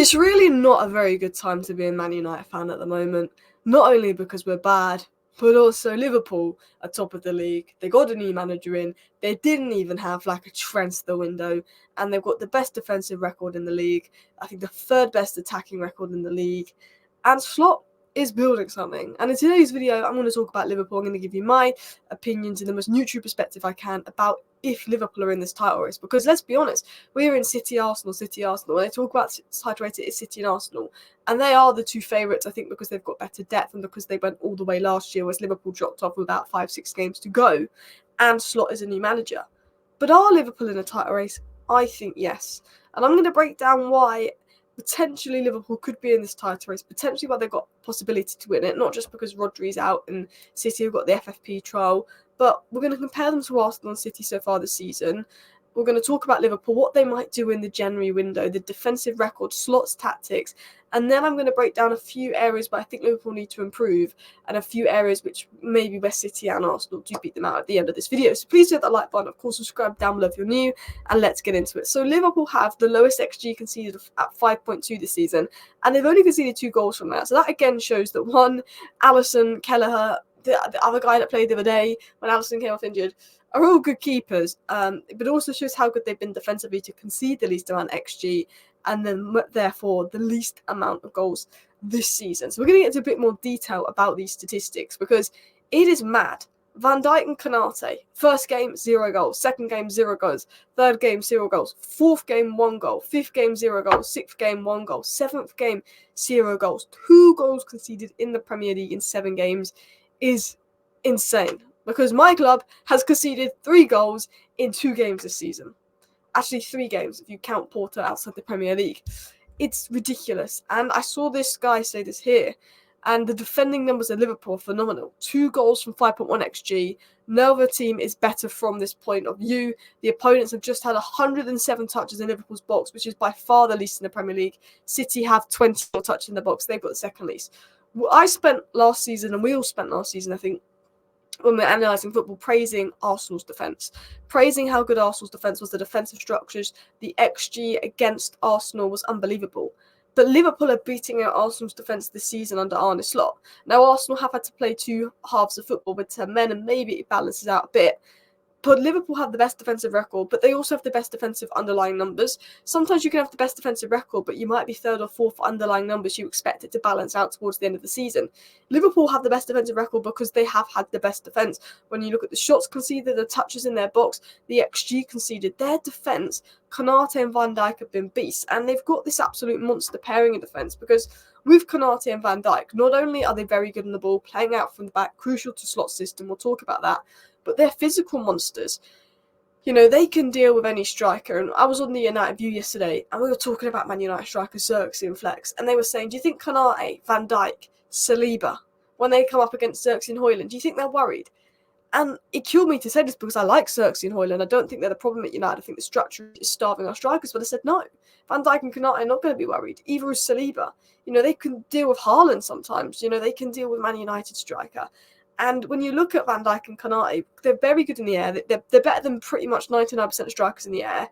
It's really not a very good time to be a Man United fan at the moment, not only because we're bad, but also Liverpool are top of the league. They got a new manager in. They didn't even have like a transfer window, and they've got the best defensive record in the league. I think the third best attacking record in the league. And Slot is building something. And in today's video, I'm going to talk about Liverpool. I'm going to give you my opinions in the most neutral perspective I can about if Liverpool are in this title race. Because let's be honest, we're in City, Arsenal. When they talk about title race, it's City and Arsenal. And they are the two favourites, I think, because they've got better depth and because they went all the way last year, whereas Liverpool dropped off with about 5-6 games to go. And Slot is a new manager. But are Liverpool in a title race? I think yes. And I'm going to break down why potentially Liverpool could be in this title race, potentially why they've got possibility to win it, not just because Rodri's out and City have got the FFP trial, but we're going to compare them to Arsenal and City so far this season. We're going to talk about Liverpool, what they might do in the January window, the defensive record, Slot's tactics, and then I'm going to break down a few areas where I think Liverpool need to improve and a few areas which maybe where City and Arsenal do beat them out at the end of this video. So please hit that like button, of course subscribe down below if you're new, and let's get into it. So Liverpool have the lowest XG conceded at 5.2 this season, and they've only conceded 2 goals from that. So that again shows that one, Alisson, Kelleher, the other guy that played the other day when Alisson came off injured, are all good keepers, but also shows how good they've been defensively to concede the least amount XG and then therefore the least amount of goals this season. So we're going to get into a bit more detail about these statistics because it is mad. Van Dijk and Konate, first game 0 goals, second game 0 goals, third game 0 goals, fourth game 1 goal, fifth game 0 goals, sixth game 1 goal, seventh game 0 goals. 2 goals conceded in the Premier League in 7 games is insane. Because my club has conceded 3 goals in 2 games this season. Actually, 3 games if you count Porto outside the Premier League. It's ridiculous. And I saw this guy say this here. And the defending numbers of Liverpool are phenomenal. 2 goals from 5.1 XG. No other team is better from this point of view. The opponents have just had 107 touches in Liverpool's box, which is by far the least in the Premier League. City have 24 touches in the box. They've got the second least. I spent last season, and we all spent last season, I think, when we're analysing football, praising Arsenal's defence. Praising how good Arsenal's defence was, the defensive structures, the XG against Arsenal was unbelievable. But Liverpool are beating out Arsenal's defence this season under Arne Slot. Now, Arsenal have had to play 2 halves of football with 10 men, and maybe it balances out a bit. But Liverpool have the best defensive record, but they also have the best defensive underlying numbers. Sometimes you can have the best defensive record, but you might be 3rd or 4th underlying numbers. You expect it to balance out towards the end of the season. Liverpool have the best defensive record because they have had the best defence. When you look at the shots conceded, the touches in their box, the XG conceded, their defence, Konate and Van Dijk have been beasts. And they've got this absolute monster pairing in defence because with Konate and Van Dijk, not only are they very good on the ball, playing out from the back, crucial to Slot's system, we'll talk about that, but they're physical monsters. You know, they can deal with any striker. And I was on the United View yesterday, and we were talking about Man United strikers, Xerxes and Flex, and they were saying, do you think Konate, Van Dijk, Saliba, when they come up against Xerxes and Højlund, do you think they're worried? And it killed me to say this because I like Xerxes and Højlund. I don't think they're the problem at United. I think the structure is starving our strikers. But I said, no, Van Dijk and Konate are not going to be worried. Either is Saliba. You know, they can deal with Haaland sometimes. You know, they can deal with Man United striker. And when you look at Van Dijk and Konate, they're very good in the air. They're better than pretty much 99% of strikers in the air.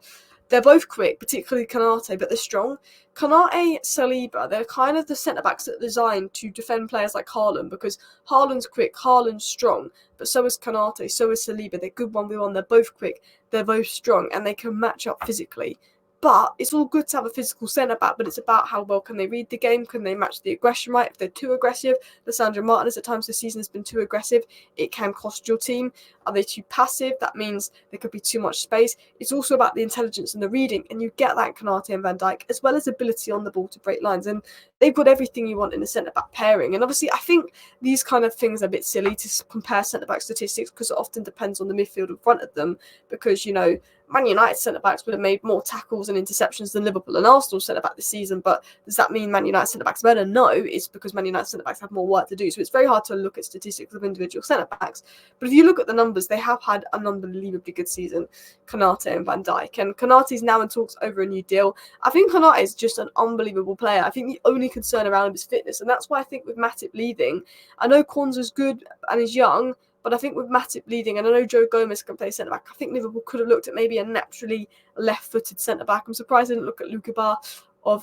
They're both quick, particularly Konate, but they're strong. Konate, Saliba, they're kind of the centre-backs that are designed to defend players like Haaland because Haaland's quick, Haaland's strong, but so is Konate, so is Saliba. They're good 1v1, they're both quick, they're both strong, and they can match up physically. But it's all good to have a physical centre-back, but it's about how well can they read the game, can they match the aggression right? If they're too aggressive, Lissandro Martinez at times this season has been too aggressive, it can cost your team. Are they too passive? That means there could be too much space. It's also about the intelligence and the reading, and you get that in Konate and Van Dijk, as well as ability on the ball to break lines, and they've got everything you want in a centre-back pairing. And obviously, I think these kind of things are a bit silly to compare centre-back statistics because it often depends on the midfield in front of them because, you know, Man United centre-backs would have made more tackles and interceptions than Liverpool and Arsenal centre-back this season, but does that mean Man United centre-backs are better? No, it's because Man United centre-backs have more work to do, so it's very hard to look at statistics of individual centre-backs. But if you look at the numbers, they have had an unbelievably good season, Konate and Van Dijk, and Konate's now in talks over a new deal. I think Konate is just an unbelievable player. I think the only concern around him is fitness, and that's why I think with Matip leaving, I know Konsa's good and is young, but I think with Matip leading, and I know Joe Gomez can play centre-back, I think Liverpool could have looked at maybe a naturally left-footed centre-back. I'm surprised they didn't look at Luka Bar of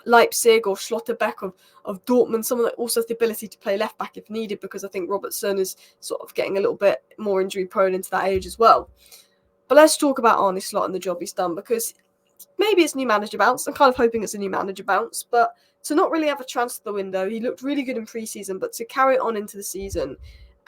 Leipzig or Schlotterbeck of Dortmund, someone that also has the ability to play left back if needed, because I think Robertson is sort of getting a little bit more injury prone into that age as well. But let's talk about Arne Slot and the job he's done, because maybe it's new manager bounce. I'm kind of hoping it's a new manager bounce, but to not really have a transfer the window, he looked really good in pre-season, but to carry it on into the season,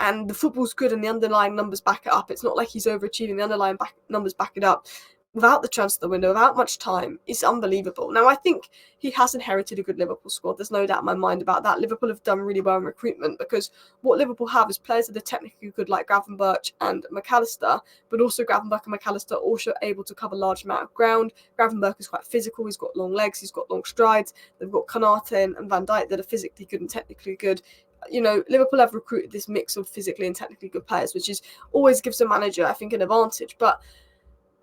and the football's good and the underlying numbers back it up. It's not like he's overachieving, the underlying numbers back it up. Without the transfer window, without much time, it's unbelievable. Now, I think he has inherited a good Liverpool squad. There's no doubt in my mind about that. Liverpool have done really well in recruitment, because what Liverpool have is players that are technically good, like Gravenberch and McAllister, but also Gravenberch and McAllister are also able to cover large amount of ground. Gravenberch is quite physical. He's got long legs. He's got long strides. They've got Konate and Van Dijk that are physically good and technically good. You know, Liverpool have recruited this mix of physically and technically good players, which is always gives a manager, I think, an advantage. But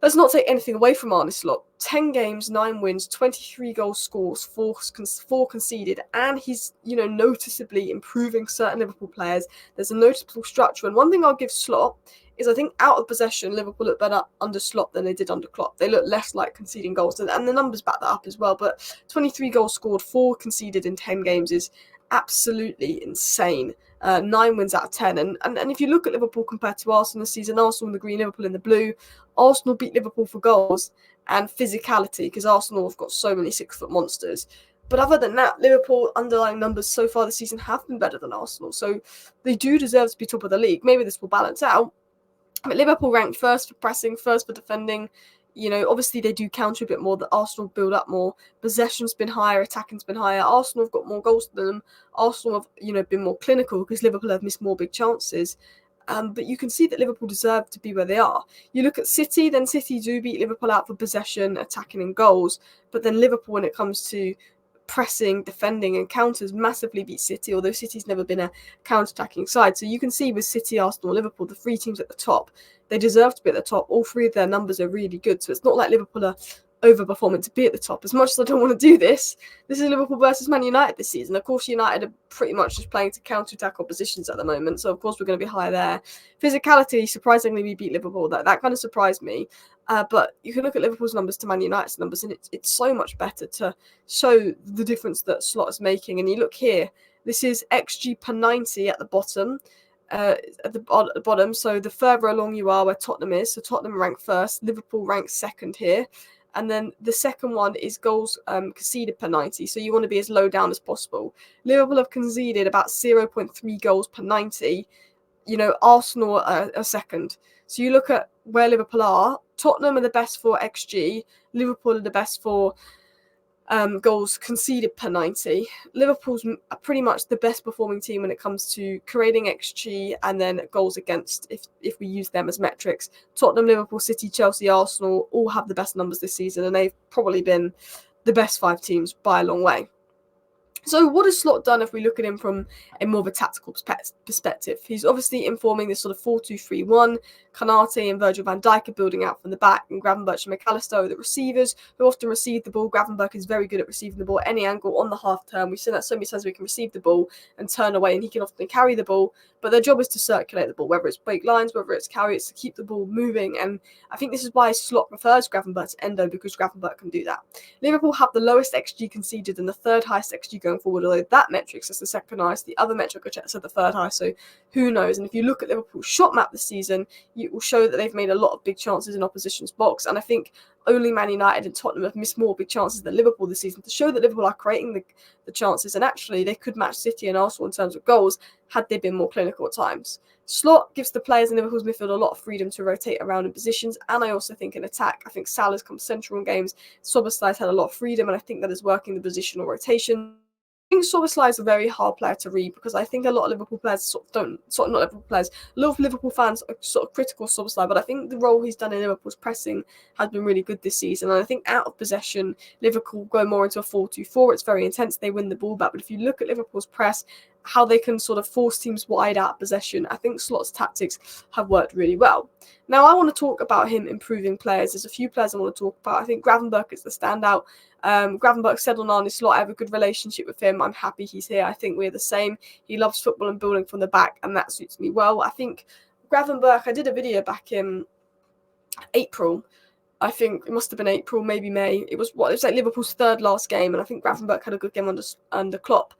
let's not take anything away from Arne Slot. 10 games, 9 wins, 23 goals scores, 4 conceded, and he's, noticeably improving certain Liverpool players. There's a noticeable structure, and one thing I'll give Slot is I think out of possession, Liverpool look better under Slot than they did under Klopp. They look less like conceding goals, and the numbers back that up as well. But 23 goals scored, 4 conceded in 10 games is absolutely insane. 9 wins out of 10. And if you look at Liverpool compared to Arsenal this season, Arsenal in the green, Liverpool in the blue, Arsenal beat Liverpool for goals and physicality, because Arsenal have got so many 6-foot monsters. But other than that, Liverpool underlying numbers so far this season have been better than Arsenal. So they do deserve to be top of the league. Maybe this will balance out. But Liverpool ranked first for pressing, first for defending. Obviously they do counter a bit more. The Arsenal build up more. Possession's been higher, attacking's been higher. Arsenal have got more goals than them. Arsenal have, been more clinical, because Liverpool have missed more big chances. But you can see that Liverpool deserve to be where they are. You look at City, then City do beat Liverpool out for possession, attacking and goals. But then Liverpool, when it comes to pressing, defending and counters, massively beat City, although City's never been a counter-attacking side. So you can see with City, Arsenal, Liverpool, the 3 teams at the top, they deserve to be at the top. All 3 of their numbers are really good. So it's not like Liverpool are overperforming to be at the top. As much as I don't want to do this is Liverpool versus Man United this season. Of course, United are pretty much just playing to counter-attack oppositions at the moment. So, of course, we're going to be high there. Physicality, surprisingly, we beat Liverpool. That kind of surprised me. But you can look at Liverpool's numbers to Man United's numbers, and it's so much better to show the difference that Slot is making. And you look here, this is XG per 90 at the bottom. At the bottom, so the further along you are where Tottenham is, so Tottenham ranked first, Liverpool ranked second here. And then the second one is goals conceded per 90. So you want to be as low down as possible. Liverpool have conceded about 0.3 goals per 90. Arsenal are second. So you look at where Liverpool are. Tottenham are the best for XG. Liverpool are the best for goals conceded per 90. Liverpool's pretty much the best performing team when it comes to creating XG and then goals against, if we use them as metrics. Tottenham, Liverpool, City, Chelsea, Arsenal all have the best numbers this season, and they've probably been the best 5 teams by a long way. So what has Slot done if we look at him from a more of a tactical perspective? He's obviously informing this sort of 4-2-3-1. Konate and Virgil van Dijk are building out from the back, and Gravenberch and McAllister are the receivers who often receive the ball. Gravenberch is very good at receiving the ball at any angle on the half turn. We've seen that so many times. We can receive the ball and turn away, and he can often carry the ball, but their job is to circulate the ball, whether it's break lines, whether it's carry, it's to keep the ball moving. And I think this is why Slot prefers Gravenberch to Endo, because Gravenberch can do that. Liverpool have the lowest XG conceded and the 3rd highest XG going forward, although that metric says the 2nd highest. The other metric I checked said the 3rd highest, so who knows? And if you look at Liverpool's shot map this season, it will show that they've made a lot of big chances in opposition's box. And I think only Man United and Tottenham have missed more big chances than Liverpool this season, to show that Liverpool are creating the chances. And actually, they could match City and Arsenal in terms of goals had they been more clinical at times. Slot gives the players in Liverpool's midfield a lot of freedom to rotate around in positions, and I also think in attack. I think Salah's come central in games. Szoboszlai's had a lot of freedom, and I think that is working the positional rotation. I think Szoboszlai is a very hard player to read, because I think a lot of Liverpool players not Liverpool players, a lot of Liverpool fans are sort of critical of Szoboszlai, but I think the role he's done in Liverpool's pressing has been really good this season. And I think out of possession, Liverpool go more into a 4-2-4. It's very intense. They win the ball back. But if you look at Liverpool's press, how they can sort of force teams wide out of possession, I think Slot's tactics have worked really well. Now, I want to talk about him improving players. There's a few players I want to talk about. I think Gravenberch is the standout. Gravenberch said on Arne Slot, I have a good relationship with him. I'm happy he's here. I think we're the same. He loves football and building from the back, and that suits me well. I think Gravenberch, I did a video back in April I think it must have been April, maybe May. It was like Liverpool's third last game, and I think Gravenberch had a good game under Klopp.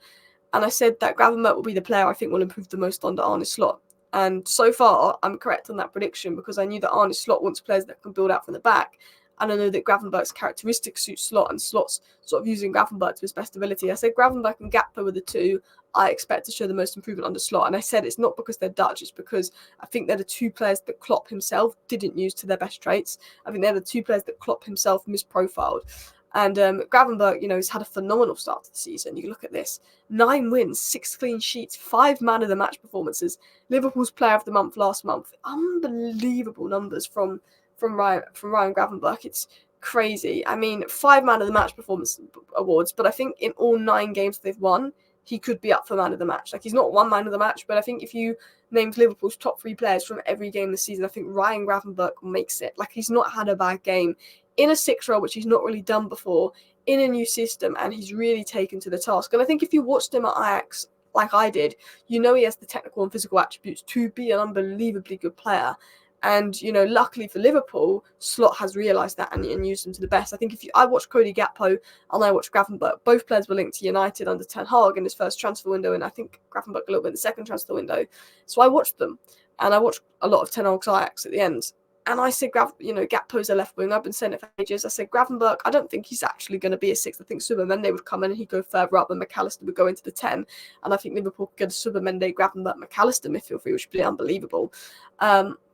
And I said that Gravenberch will be the player I think will improve the most under Arne Slot. And so far, I'm correct on that prediction because I knew that Arne Slot wants players that can build out from the back. And I know that Gravenberch's characteristics suit Slot, and Slot's sort of using Gravenberch to his best ability. I said Gravenberch and Gakpo were the two I expect to show the most improvement under Slot. And I said it's not because they're Dutch, it's because I think they're the two players that Klopp himself didn't use to their best traits. I think they're the two players that Klopp himself misprofiled. And Gravenberch, has had a phenomenal start to the season. You look at this: 9 wins, 6 clean sheets, 5 man of the match performances. Liverpool's Player of the Month last month. Unbelievable numbers from Ryan Gravenberch. It's crazy. I mean, 5 man of the match performance awards, but I think in all 9 games they've won, he could be up for man of the match. Like, he's not one man of the match, but I think if you named Liverpool's top 3 players from every game this season, I think Ryan Gravenberch makes it. Like, he's not had a bad game in a 6 role, which he's not really done before, in a new system, and he's really taken to the task. And I think if you watched him at Ajax, like I did, he has the technical and physical attributes to be an unbelievably good player. And, luckily for Liverpool, Slot has realised that and used them to the best. I think I watched Cody Gakpo and I watched Gravenberch. Both players were linked to United under Ten Hag in his first transfer window, and I think Gravenberch a little bit in the second transfer window. So I watched them, and I watched a lot of Ten Hag's Ajax at the end. And I said, Gakpo's a left wing. I've been saying it for ages. I said, Gravenberch, I don't think he's actually going to be a 6. I think Subamende would come in and he'd go further up, and McAllister would go into the 10. And I think Liverpool could get a Subamende, Gravenberch, McAllister midfield three, which would be unbelievable.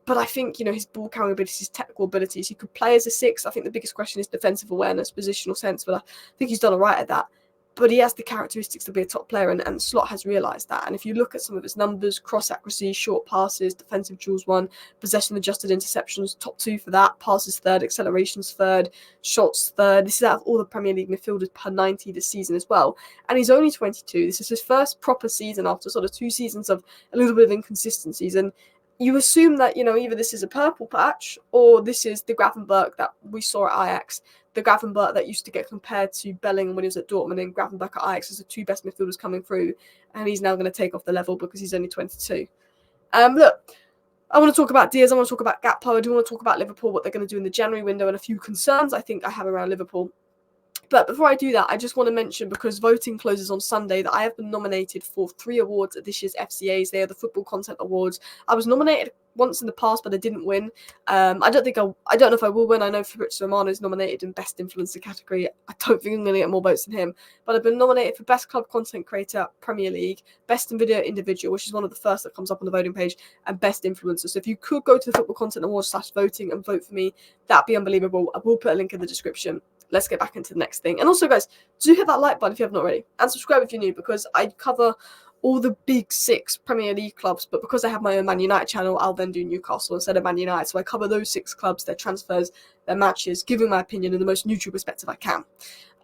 But I think, his ball carrying abilities, his technical abilities, he could play as a 6. I think the biggest question is defensive awareness, positional sense, but I think he's done all right at that. But he has the characteristics to be a top player, and Slot has realised that. And if you look at some of his numbers, cross accuracy, short passes, defensive duels 1, possession adjusted interceptions, top 2 for that, passes 3rd, accelerations 3rd, shots 3rd. This is out of all the Premier League midfielders per 90 this season as well. And he's only 22. This is his first proper season after sort of 2 seasons of a little bit of inconsistencies. And you assume that, either this is a purple patch or this is the Gravenberch that we saw at Ajax, the Gravenberch that used to get compared to Bellingham when he was at Dortmund, and Gravenberch at Ajax as the 2 best midfielders coming through, and he's now going to take off the level because he's only 22. Look, I want to talk about Diaz, I want to talk about Gakpo, I do want to talk about Liverpool, what they're going to do in the January window, and a few concerns I think I have around Liverpool. But before I do that, I just want to mention, because voting closes on Sunday, that I have been nominated for 3 awards at this year's FCAs. They are the Football Content Awards. I was nominated once in the past, but I didn't win. I don't know if I will win. I know Fabrizio Romano is nominated in Best Influencer category. I don't think I'm going to get more votes than him. But I've been nominated for Best Club Content Creator, Premier League, Best in Video Individual, which is one of the first that comes up on the voting page, and Best Influencer. So if you could go to the Football Content Awards /voting and vote for me, that'd be unbelievable. I will put a link in the description. Let's get back into the next thing. And also, guys, do hit that like button if you haven't already. And subscribe if you're new, because I cover all the big 6 Premier League clubs. But because I have my own Man United channel, I'll then do Newcastle instead of Man United. So I cover those 6 clubs, their transfers, their matches, giving my opinion in the most neutral perspective I can.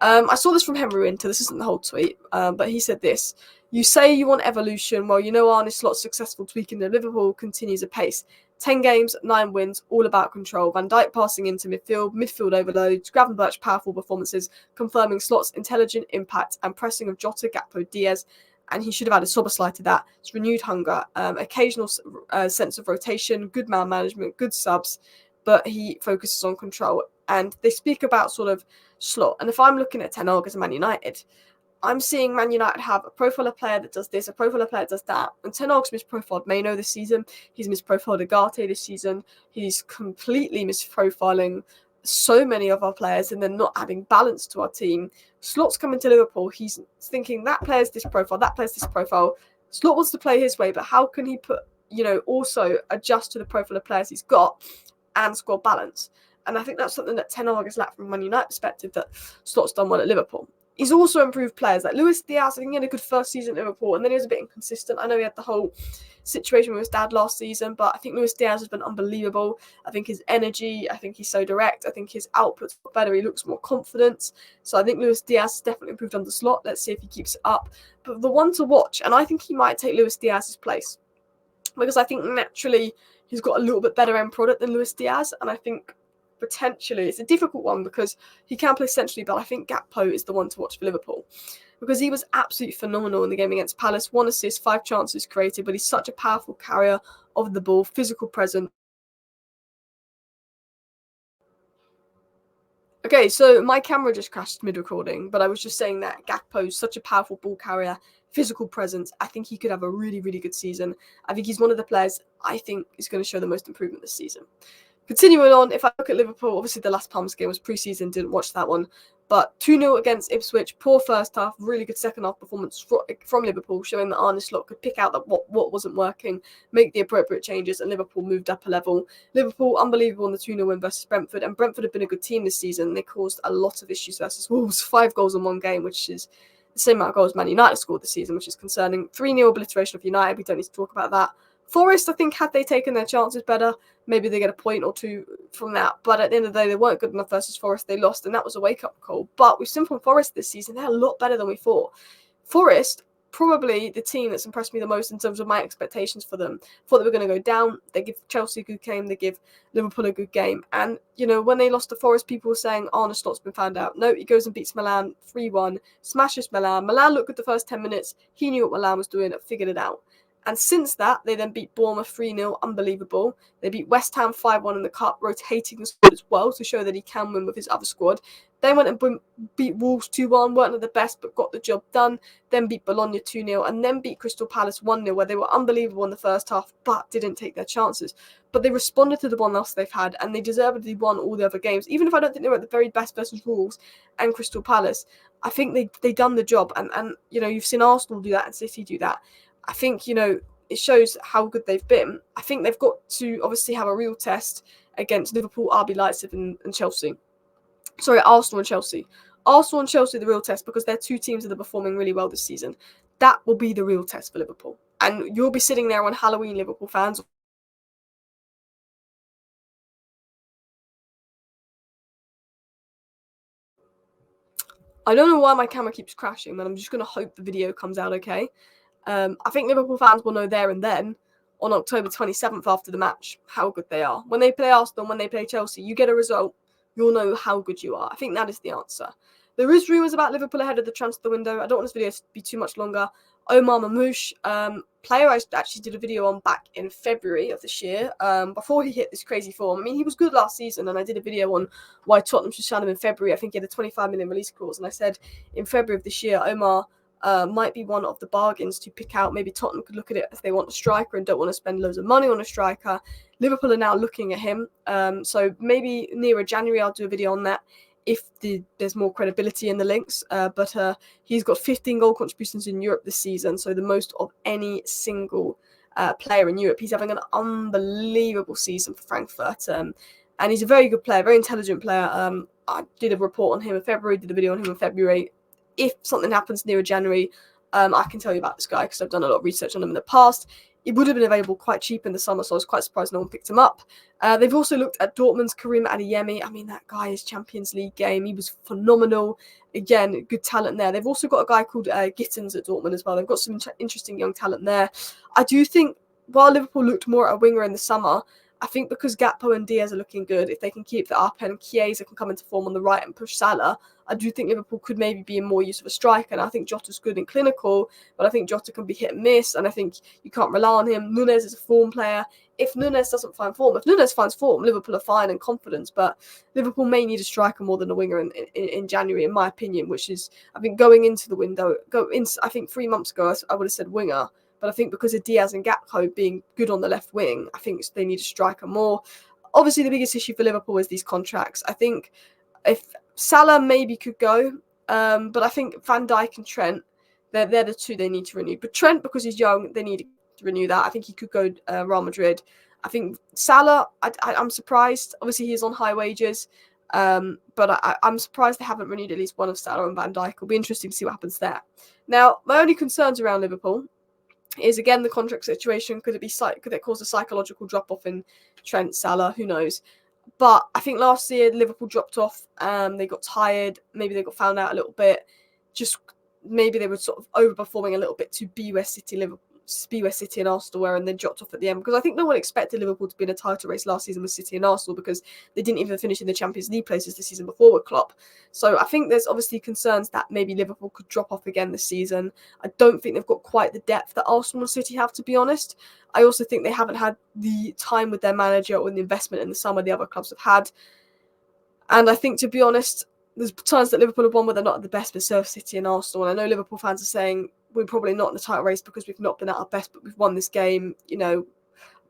I saw this from Henry Winter. This isn't the whole tweet, but he said this. You say you want evolution. Well, Arne Slot's successful tweaking of Liverpool continues apace. 10 games, 9 wins, all about control. Van Dijk passing into midfield overloads, Gravenberch powerful performances, confirming Slot's intelligent impact and pressing of Jota, Gakpo, Diaz, and he should have added Szoboszlai to that. It's renewed hunger, occasional sense of rotation, good man management, good subs, but he focuses on control. And they speak about sort of Slot. And if I'm looking at Ten Hag as a Man United, I'm seeing Man United have a profiler player that does this, a profiler player that does that. And Ten Hag's misprofiled Maino this season. He's misprofiled Agate this season. He's completely misprofiling so many of our players and then not adding balance to our team. Slot's coming to Liverpool. He's thinking that player's this profile, that player's this profile. Slot wants to play his way, but how can he also adjust to the profile of players he's got and score balance? And I think that's something that Ten Hag has lacked from a Man United perspective that Slot's done well at Liverpool. He's also improved players like Luis Diaz. I think he had a good first season at Liverpool, and then he was a bit inconsistent. I know he had the whole situation with his dad last season, but I think Luis Diaz has been unbelievable. I think his energy, I think he's so direct. I think his output's better. He looks more confident. So I think Luis Diaz has definitely improved on the Slot. Let's see if he keeps it up. But the one to watch, and I think he might take Luis Diaz's place, because I think naturally he's got a little bit better end product than Luis Diaz, and I think potentially it's a difficult one because he can play centrally, but I think Gakpo is the one to watch for Liverpool because he was absolutely phenomenal in the game against Palace. 1 assist, 5 chances created, but he's such a powerful carrier of the ball, physical presence. Okay, so my camera just crashed mid-recording, but I was just saying that Gakpo is such a powerful ball carrier, physical presence. I think he could have a really, really good season. I think he's one of the players I think is going to show the most improvement this season. Continuing on, if I look at Liverpool, obviously the last Palms game was pre-season, didn't watch that one. But 2-0 against Ipswich, poor first half, really good second half performance from Liverpool, showing that Arne Slot could pick out that what wasn't working, make the appropriate changes, and Liverpool moved up a level. Liverpool, unbelievable in the 2-0 win versus Brentford, and Brentford have been a good team this season. They caused a lot of issues versus Wolves, 5 goals in one game, which is the same amount of goals Man United scored this season, which is concerning. 3-0 obliteration of United, we don't need to talk about that. Forest, I think, had they taken their chances better, maybe they get a point or two from that. But at the end of the day, they weren't good enough versus Forest. They lost, and that was a wake-up call. But we've seen from Forest this season, they're a lot better than we thought. Forest, probably the team that's impressed me the most in terms of my expectations for them. Thought they were going to go down. They give Chelsea a good game. They give Liverpool a good game. And, when they lost to Forest, people were saying, Arne Slot's been found out. No, he goes and beats Milan 3-1, smashes Milan. Milan looked good the first 10 minutes. He knew what Milan was doing, figured it out. And since that, they then beat Bournemouth 3-0, unbelievable. They beat West Ham 5-1 in the Cup, rotating the squad as well to show that he can win with his other squad. Then went and beat Wolves 2-1, weren't at the best but got the job done. Then beat Bologna 2-0 and then beat Crystal Palace 1-0 where they were unbelievable in the first half but didn't take their chances. But they responded to the one loss they've had and they deservedly won all the other games. Even if I don't think they were at the very best versus Wolves and Crystal Palace, I think they done the job. And you've seen Arsenal do that and City do that. I think, it shows how good they've been. I think they've got to obviously have a real test against Liverpool, RB Leipzig and Chelsea. Sorry, Arsenal and Chelsea. Arsenal and Chelsea are the real test because they're two teams that are performing really well this season. That will be the real test for Liverpool. And you'll be sitting there on Halloween, Liverpool fans. I don't know why my camera keeps crashing, but I'm just going to hope the video comes out okay. I think Liverpool fans will know there and then, on October 27th after the match, how good they are. When they play Arsenal, when they play Chelsea, you get a result, you'll know how good you are. I think that is the answer. There is rumours about Liverpool ahead of the transfer window. I don't want this video to be too much longer. Omar Marmoush, player I actually did a video on back in February of this year, before he hit this crazy form. I mean, he was good last season, and I did a video on why Tottenham should sign him in February. I think he had a 25 million release clause, and I said in February of this year, Omar might be one of the bargains to pick out. Maybe Tottenham could look at it if they want a striker and don't want to spend loads of money on a striker. Liverpool are now looking at him. So maybe nearer January, I'll do a video on that if there's more credibility in the links. But he's got 15 goal contributions in Europe this season, so the most of any single player in Europe. He's having an unbelievable season for Frankfurt. And he's a very good player, very intelligent player. I did a report on him in February, did a video on him in February. If something happens near January, I can tell you about this guy because I've done a lot of research on him in the past. It would have been available quite cheap in the summer, so I was quite surprised no one picked him up. They've also looked at Dortmund's Karim Adeyemi. I mean, that guy is Champions League game. He was phenomenal. Again, good talent there. They've also got a guy called Gittins at Dortmund as well. They've got some interesting young talent there. I do think while Liverpool looked more at a winger in the summer, I think because Gakpo and Diaz are looking good, if they can keep that up and Chiesa can come into form on the right and push Salah, I do think Liverpool could maybe be in more use of a striker. And I think Jota's good and clinical, but I think Jota can be hit and miss, and I think you can't rely on him. Nunes is a form player. If Nunes doesn't find form, if Nunes finds form, Liverpool are fine and confident, but Liverpool may need a striker more than a winger in January, in my opinion, which is, I think, going into the window, I think 3 months ago, I would have said winger. But I think because of Diaz and Gakpo being good on the left wing, I think they need a striker more. Obviously, the biggest issue for Liverpool is these contracts. I think if Salah maybe could go, but I think Van Dijk and Trent, they're the two they need to renew. But Trent, because he's young, they need to renew that. I think he could go Real Madrid. I think Salah, I'm surprised. Obviously, he's on high wages. But I'm surprised they haven't renewed at least one of Salah and Van Dijk. It'll be interesting to see what happens there. Now, my only concerns around Liverpool is again the contract situation. Could it cause a psychological drop off in Trent, Salah? Who knows? But I think last year Liverpool dropped off. They got tired. Maybe they got found out a little bit. Just maybe they were sort of overperforming a little bit to be where City and Arsenal were, and then dropped off at the end, because I think no one expected Liverpool to be in a title race last season with City and Arsenal, because they didn't even finish in the Champions League places the season before with Klopp. So I think there's obviously concerns that maybe Liverpool could drop off again this season. I don't think they've got quite the depth that Arsenal and City have, to be honest. I also think they haven't had the time with their manager or the investment in the summer the other clubs have had. And I think, to be honest, there's times that Liverpool have won where they're not at the best, but so City and Arsenal. And I know Liverpool fans are saying we're probably not in the title race because we've not been at our best, but we've won this game,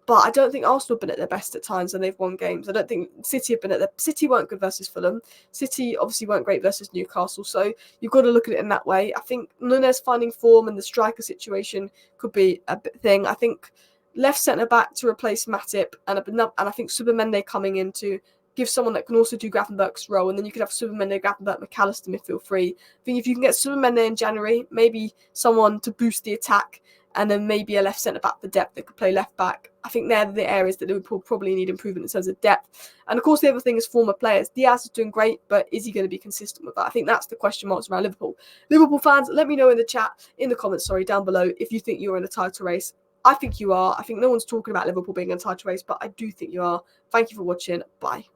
But I don't think Arsenal have been at their best at times and they've won games. I don't think City have been at their... City weren't good versus Fulham. City obviously weren't great versus Newcastle. So you've got to look at it in that way. I think Nunes finding form and the striker situation could be a thing. I think left centre-back to replace Matip and I think Subamende coming in to give someone that can also do Gravenberch's role, and then you could have Subamende, Gravenberch, McAllister midfield free. I think if you can get Subamende in January, maybe someone to boost the attack, and then maybe a left centre-back for depth that could play left-back. I think they're the areas that Liverpool probably need improvement in terms of depth. And of course, the other thing is former players. Diaz is doing great, but is he going to be consistent with that? I think that's the question marks around Liverpool. Liverpool fans, let me know in the comments, down below, if you think you're in a title race. I think you are. I think no one's talking about Liverpool being in a title race, but I do think you are. Thank you for watching. Bye.